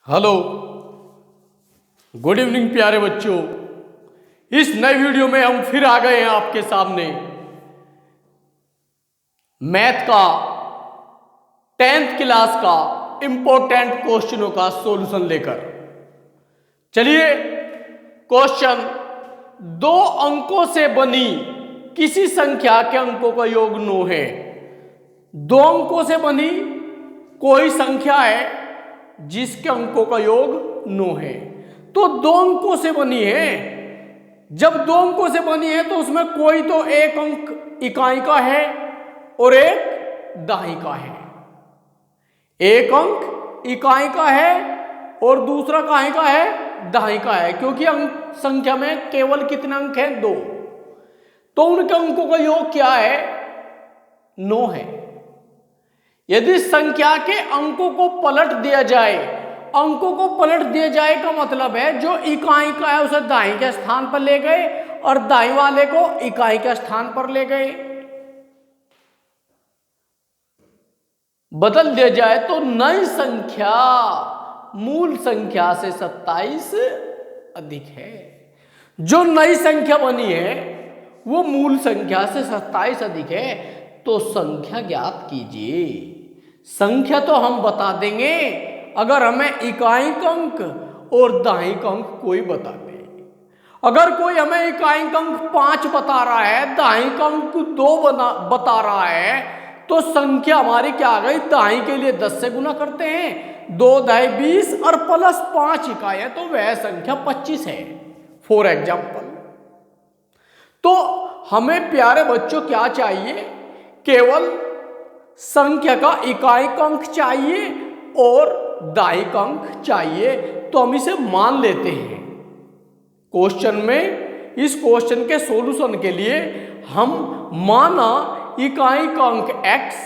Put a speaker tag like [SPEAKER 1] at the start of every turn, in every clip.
[SPEAKER 1] Hello, good evening प्यारे बच्चों। इस नए वीडियो में हम फिर आ गए हैं आपके सामने मैथ का 10th क्लास का इंपॉर्टेंट क्वेश्चनों का सॉल्यूशन लेकर। चलिए, क्वेश्चन 2 अंकों से बनी किसी संख्या के अंकों का योग 9 है। 2 अंकों से बनी कोई संख्या है जिसके अंकों का योग 9 है। तो 2 अंकों से बनी है। जब 2 अंकों से बनी है तो उसमें कोई तो एक अंक इकाई का है और एक दहाई का है। एक अंक इकाई का है और दूसरा काहे का है, दहाई का है, क्योंकि अंक संख्या में केवल कितने अंक हैं, 2। तो उनके अंकों का योग क्या है, 9 है। यदि संख्या के अंकों को पलट दिया जाए, अंकों को पलट दिया जाए का मतलब है जो इकाई का है उसे दाई के स्थान पर ले गए और दाई वाले को इकाई के स्थान पर ले गए। बदल दिया जाए तो नई संख्या मूल संख्या से 27 अधिक है। जो नई संख्या बनी है वो मूल संख्या से 27 अधिक है। तो संख्या ज्ञात कीजिए। संख्या तो हम बता देंगे अगर हमें इकाई अंक और दहाई अंक कोई बता दे। अगर कोई हमें इकाई अंक 5 बता रहा है, दहाई अंक 2 बता रहा है, तो संख्या हमारी क्या आ गई, दहाई के लिए 10 से गुना करते हैं, 2 दहाई 20 और प्लस 5 इकाई है, तो वह संख्या 25 है, फॉर एग्जाम्पल। तो हमें प्यारे बच्चों क्या चाहिए, केवल संख्या का इकाई अंक चाहिए और दहाई अंक चाहिए। तो हम इसे मान लेते हैं। क्वेश्चन में, इस क्वेश्चन के सॉल्यूशन के लिए हम माना इकाई अंक x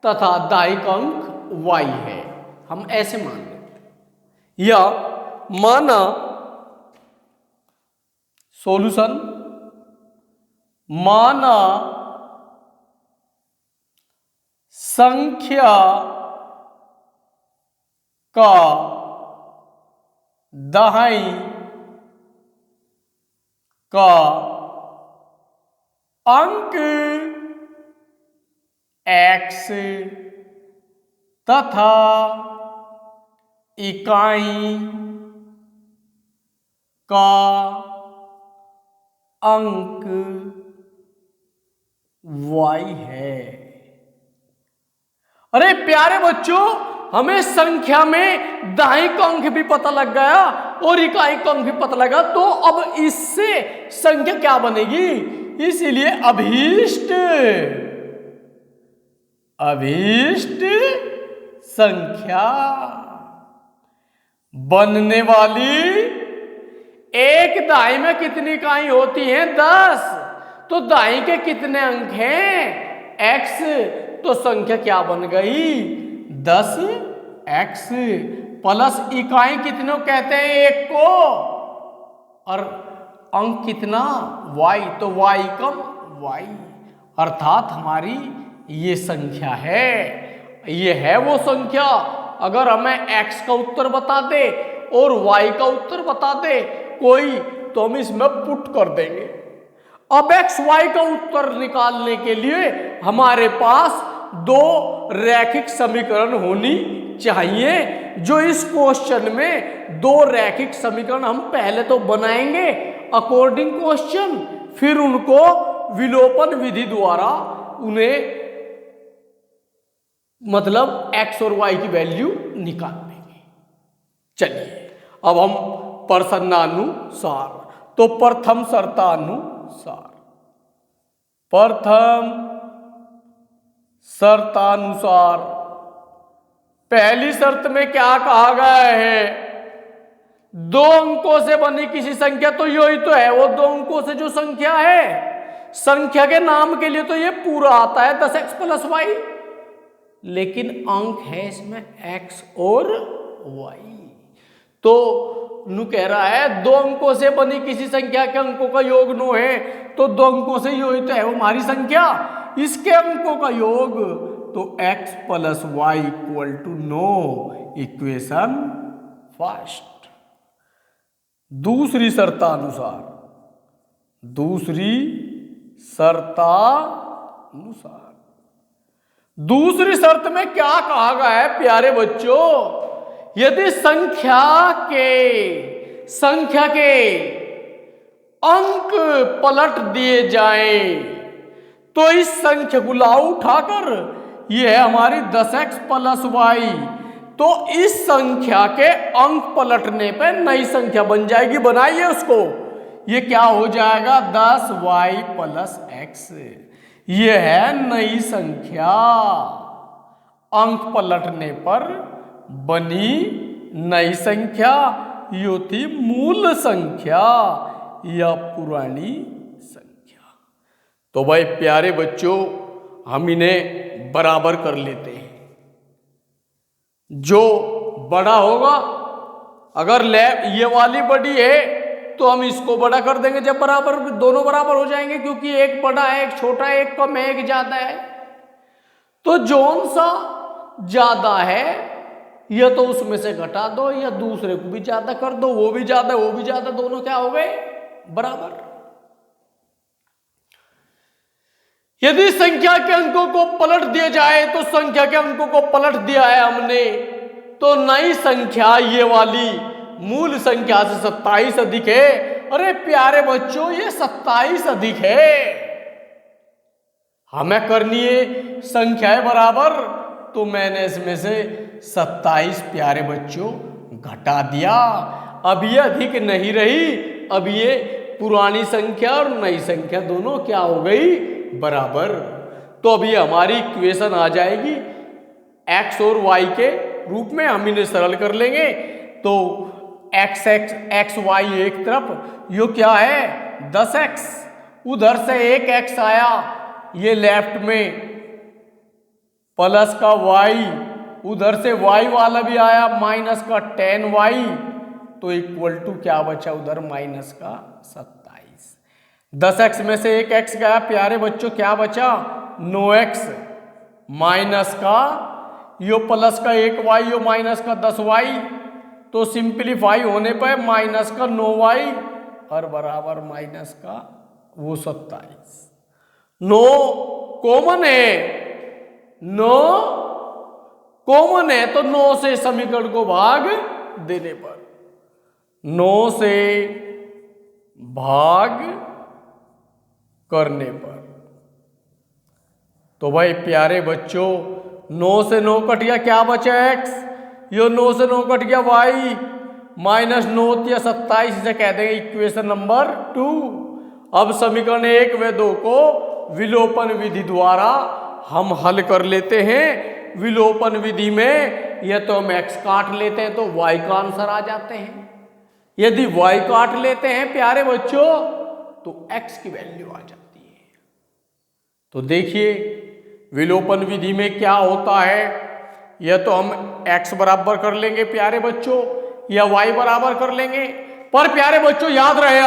[SPEAKER 1] तथा दहाई अंक y है, हम ऐसे मान लेते हैं। या माना सॉल्यूशन, माना संख्या का दहाई का अंक x तथा इकाई का अंक y है। अरे प्यारे बच्चों, हमें संख्या में दहाई का अंक भी पता लग गया और इकाई का अंक भी पता लगा। तो अब इससे संख्या क्या बनेगी, इसीलिए अभीष्ट संख्या बनने वाली। एक दहाई में कितनी इकाई होती है, 10। तो दहाई के कितने अंक हैं, x। तो संख्या क्या बन गई, 10x प्लस इकाई कितनों कहते हैं, 1 को, और अंक कितना, y। तो y कम y, अर्थात हमारी ये संख्या है, ये है वो संख्या। अगर हमें x का उत्तर बता दे और y का उत्तर बता दे कोई, तो हम इसमें पुट कर देंगे। अब x y का उत्तर निकालने के लिए हमारे पास 2 रैखिक समीकरण होनी चाहिए। जो इस क्वेश्चन में 2 रैखिक समीकरण हम पहले तो बनाएंगे अकॉर्डिंग क्वेश्चन, फिर उनको विलोपन विधि द्वारा उन्हें मतलब x और y की वैल्यू निकाल देंगे। चलिए, अब हम प्रश्नानुसार, तो प्रथम शर्तानुसार, पहली शर्त में क्या कहा गया है, 2 अंकों से बनी किसी संख्या, तो यही तो है वो 2 अंकों से जो संख्या है। संख्या के नाम के लिए तो ये पूरा आता है 10x प्लस y, लेकिन अंक है इसमें x और y। तो नु कह रहा है 2 अंकों से बनी किसी संख्या के अंकों का योग 9 है, तो 2 अंकों से यही तो है वो हमारी संख्या, इसके अंकों का योग, तो x plus y equal to 9, equation first, दूसरी शर्तानुसार, दूसरी शर्तानुसार। दूसरी शर्त में क्या कहा गया है प्यारे बच्चों, यदि संख्या के अंक पलट दिए जाएं तो इस संख्या को लाओ उठाकर, यह है हमारी 10x + y, तो इस संख्या के अंक पलटने पे नई संख्या बन जाएगी। बनाइए उसको, ये क्या हो जाएगा 10y + x, ये है नई संख्या। अंक पलटने पर बनी नई संख्या, ये थी मूल संख्या या पुरानी संख्या। तो भाई प्यारे बच्चों, हम इन्हें बराबर कर लेते हैं। जो बड़ा होगा, अगर ये वाली बड़ी है तो हम इसको बड़ा कर देंगे जब बराबर, दोनों बराबर हो जाएंगे, क्योंकि एक बड़ा है, एक छोटा है, एक कम है, एक ज्यादा है। तो जौन सा ज्यादा है या तो उसमें से घटा दो या दूसरे को भी ज्यादा कर दो, वो भी ज्यादा वो भी ज्यादा, दोनों क्या हो गए बराबर। यदि संख्या के अंकों को पलट दिया जाए तो संख्या के अंकों को पलट दिया है हमने, तो नई संख्या ये वाली मूल संख्या से 27 अधिक है। अरे प्यारे बच्चों, ये 27 अधिक है। हमें करनी है संख्याएं बराबर, तो मैंने इसमें से 27 प्यारे बच्चों घटा दिया। अब ये अधिक नहीं रही, अब ये पुरानी संख्या और नई संख्या दोनों क्या हो गई बराबर। तो अभी हमारी इक्वेशन आ जाएगी x और y के रूप में, हम इन्हें सरल कर लेंगे। तो x y एक तरफ, यो क्या है 10x, उधर से एक x आया, ये लेफ्ट में प्लस का y, उधर से y वाला भी आया माइनस का 10y, तो इक्वल टू क्या बचा उधर माइनस का 27। 10x में से एक x गया प्यारे बच्चों, क्या बचा 9x, माइनस का यो प्लस का एक y, यो माइनस का 10y, तो सिंप्लीफाई होने पर माइनस का 9y और बराबर माइनस का वो 27। 9 कॉमन है, 9 कॉमन है, तो 9 से समीकरण को भाग देने पर, 9 से भाग करने पर, तो भाई प्यारे बच्चों 9 से 9 कट गया, क्या बचा x, यो 9 से 9 कट गया y, माइनस 9 या 27, इसे कह देंगे इक्वेशन नंबर 2। अब समीकरण 1 व 2 को विलोपन विधि द्वारा हम हल कर लेते हैं। विलोपन विधि में या तो हम x काट लेते हैं तो y का आंसर आ जाते हैं, यदि y काट लेते हैं प्यारे बच्चों तो x की वैल्यू आ जाती है। तो देखिए विलोपन विधि में क्या होता है, या तो हम x बराबर कर लेंगे प्यारे बच्चों या y बराबर कर लेंगे। पर प्यारे बच्चों याद रहे,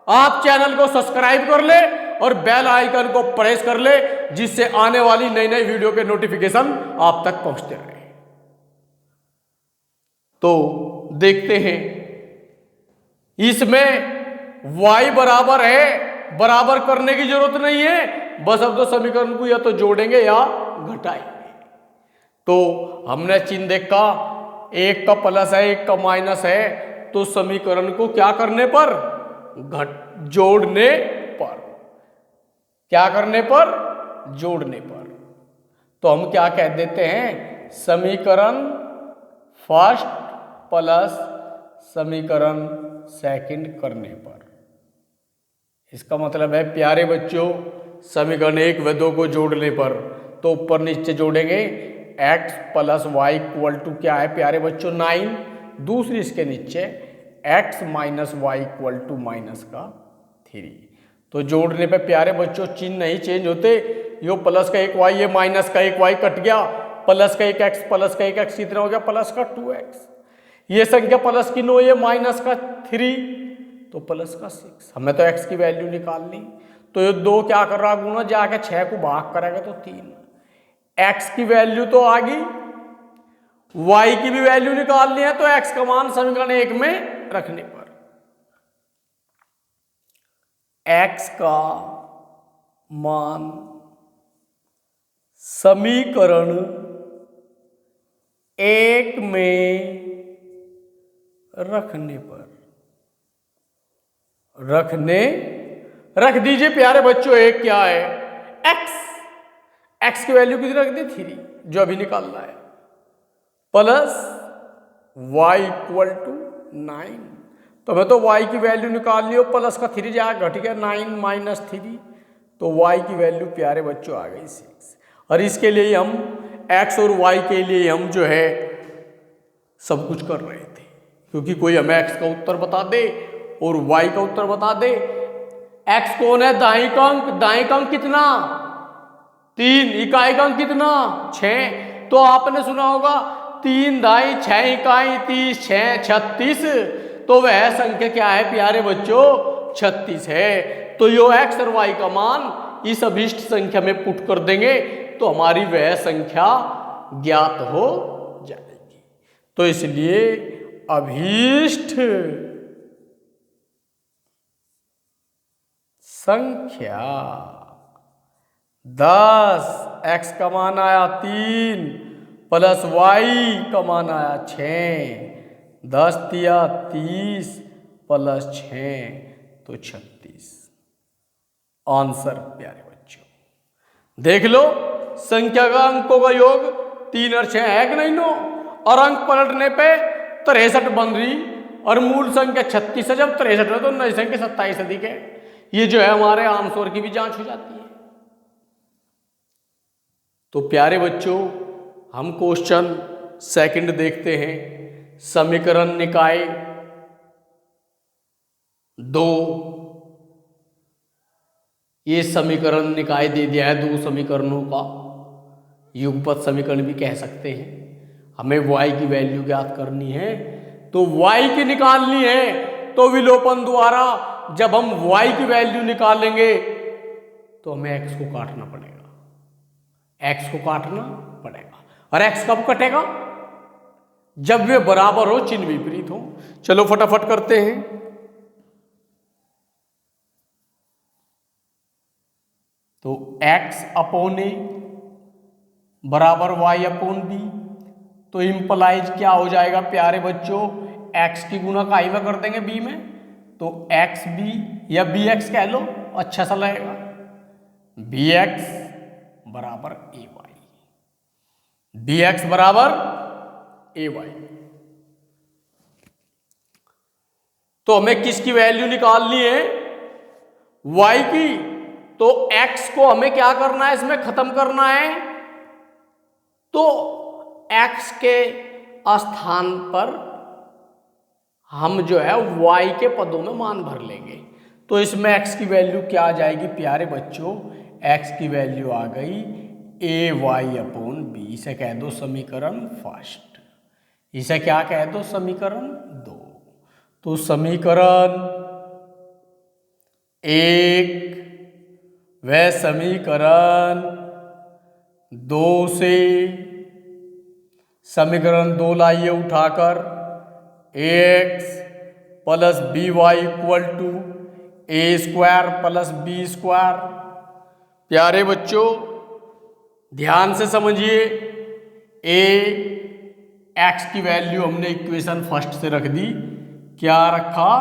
[SPEAKER 1] आप चैनल को सब्सक्राइब कर ले और बेल आइकन को प्रेस कर ले, जिससे आने वाली नई नई वीडियो के नोटिफिकेशन आप तक पहुंचते रहे। तो देखते हैं, इसमें y बराबर है, बराबर करने की जरूरत नहीं है, बस अब तो समीकरण को या तो जोड़ेंगे या घटाएंगे। तो हमने चिन्ह देखा, एक का प्लस है एक का माइनस है, तो समीकरण को क्या करने पर जोड़ने पर, क्या करने पर जोड़ने पर, तो हम क्या कह देते हैं समीकरण फर्स्ट प्लस समीकरण सेकंड करने पर। इसका मतलब है प्यारे बच्चों समीकरण 1 व 2 को जोड़ने पर, तो ऊपर नीचे जोड़ेंगे x + y इक्वल टू क्या है प्यारे बच्चों 9, दूसरी इसके नीचे x - y equal to minus का 3। तो जोड़ने पे प्यारे बच्चों चिन्ह नहीं चेंज होते, यो प्लस का एक y, ये माइनस का एक y कट गया, प्लस का एक x, प्लस का एक x कितना हो गया प्लस का 2x, ये संख्या प्लस की 9, ये माइनस का 3, तो प्लस का 6। हमें तो x की वैल्यू निकालनी, तो ये 2 क्या कर रहा गुना, जाके 6 को भाग करेगा तो 3, x की वैल्यू तो आ गई, y की भी वैल्यू निकालनी है तो x का मान समीकरण 1 में रखने पर x का मान समीकरण 1 में रख दीजिए प्यारे बच्चों। एक क्या है, x की वैल्यू कितनी रख दी 3 जो अभी निकालना है, प्लस y इक्वल टू 9। तो मैं तो y की वैल्यू निकाल लियो, प्लस का 3 जाएगा, घट गया 9 माइनस 3, तो y की वैल्यू प्यारे बच्चों आ गई 6। और इसके लिए हम x और y के लिए हम जो है सब कुछ कर रहे थे, क्योंकि कोई हमें x का उत्तर बता दे और y का उत्तर बता दे। x कौन है, दाईं का अंक, दाईं का अंक कितना 3, इकाई का अंक कितना 6। तो आपने सुना होगा 3 दाई 6 इकाई 30 6 36, तो वह संख्या क्या है प्यारे बच्चों 36 है। तो यो x और y का मान इस अभीष्ट संख्या में पुट कर देंगे तो हमारी वह संख्या ज्ञात हो जाएगी। तो इसलिए अभीष्ट संख्या 10, x का मान आया 3 प्लस y का मान आया 6, 10 तिया 30 प्लस 6 तो 36। आंसर प्यारे बच्चों देख लो, संख्या का अंकों का योग 3 और 6 है कि नहीं नो, और अंक पलटने पे 63 बन रही और मूल संख्या 36 है। जब 63 है तो नई संख्या 27 अधिक है। ये जो है हमारे आंसर की भी जांच हो जाती है। तो प्यारे बच्चों हम क्वेश्चन सेकंड देखते हैं। समीकरण निकाय 2, ये समीकरण निकाय दे दिया है 2 समीकरणों का, युगपत समीकरण भी कह सकते हैं। हमें y की वैल्यू ज्ञात करनी है तो y की निकालनी है, तो विलोपन द्वारा जब हम y की वैल्यू निकालेंगे तो हमें x को काटना पड़ेगा, x को काटना पड़ेगा। और x कब कटेगा, जब वे बराबर हो, चिन्ह विपरीत हो। चलो फटाफट करते हैं। तो x अपॉन a बराबर y अपॉन b, तो इम्प्लाइज क्या हो जाएगा प्यारे बच्चों, x की गुणा काई में कर देंगे b में, तो एक्स बी या बी एक्स कह लो, अच्छा सा लगेगा। बी एक्स बराबर ए वाई, बी एक्स बराबर ए वाई। तो हमें किसकी वैल्यू निकालनी है, y की। तो x को हमें क्या करना है, इसमें खत्म करना है। तो x के स्थान पर हम जो है y के पदों में मान भर लेंगे। तो इसमें x की वैल्यू क्या आ जाएगी प्यारे बच्चों, x की वैल्यू आ गई ए वाई अपॉन बी। इसे कह दो समीकरण फर्स्ट, इसे क्या कह दो समीकरण 2। तो समीकरण 1 व समीकरण 2 से समीकरण 2 लाइए उठाकर, ax plus B Y equal to A square plus B square. प्यारे बच्चों ध्यान से समझिए, ए एक्स की वैल्यू हमने इक्वेशन फर्स्ट से रख दी, क्या रखा,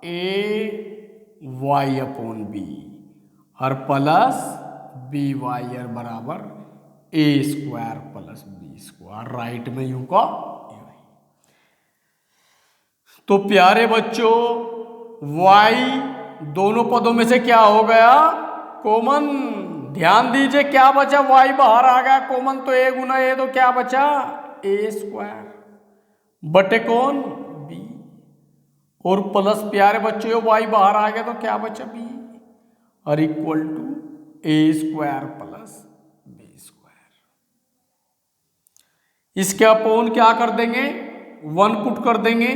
[SPEAKER 1] ए वाई अपॉन बी और प्लस बी वाई आर बराबर A square plus B square, right में यूं का। तो प्यारे बच्चों y दोनों पदों में से क्या हो गया, कॉमन। ध्यान दीजिए क्या बचा, y बाहर आ गया कॉमन, तो a गुना a, तो क्या बचा ए स्क्वायर बटे कौन b, और प्लस प्यारे बच्चों y बाहर आ गया तो क्या बचा b, और equal to A square plus B square. इसके अपोन क्या कर देंगे, 1 पुट कर देंगे,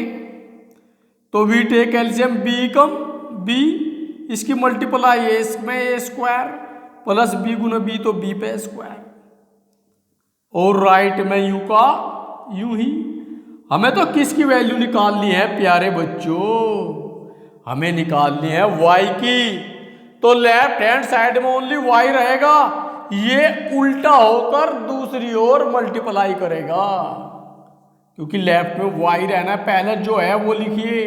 [SPEAKER 1] तो we take LCM B come B, इसकी मल्टीप्लाई है इसमें ए स्क्वायर प्लस बी गुना बी, तो बी पे स्क्वायर, और राइट में यू का यूं ही। हमें तो किसकी वैल्यू निकालनी है प्यारे बच्चों? हमें निकालनी है y की। तो लेफ्ट हैंड साइड में ओनली y रहेगा, ये उल्टा होकर दूसरी ओर मल्टीप्लाई करेगा, क्योंकि लेफ्ट में y रहना है। पहले जो है वो लिखिए,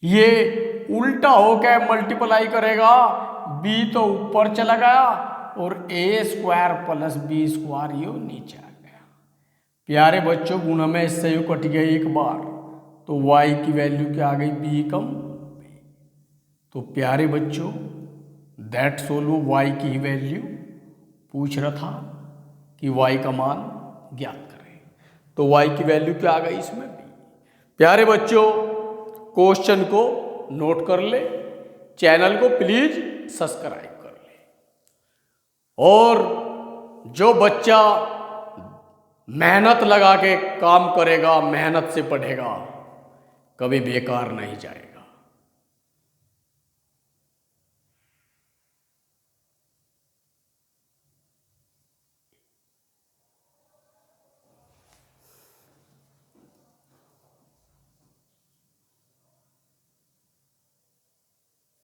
[SPEAKER 1] ये उल्टा होकर मल्टीप्लाई करेगा, b तो ऊपर चला गया और a square plus b square ये नीचे आ गया। प्यारे बच्चों गुणा में इससे यू कट गया एक बार, तो y की वैल्यू क्या आ गई? b कम b। तो प्यारे बच्चों दैट सोल्व y की ही वैल्यू पूछ रहा था कि y का मान ज्ञात करें, तो y की वैल्यू क्या आ गई इसमें? b। प्यारे बच्चों क्वेश्चन को नोट कर ले, चैनल को प्लीज सब्सक्राइब कर ले, और जो बच्चा मेहनत लगा के काम करेगा, मेहनत से पढ़ेगा, कभी बेकार नहीं जाएगा।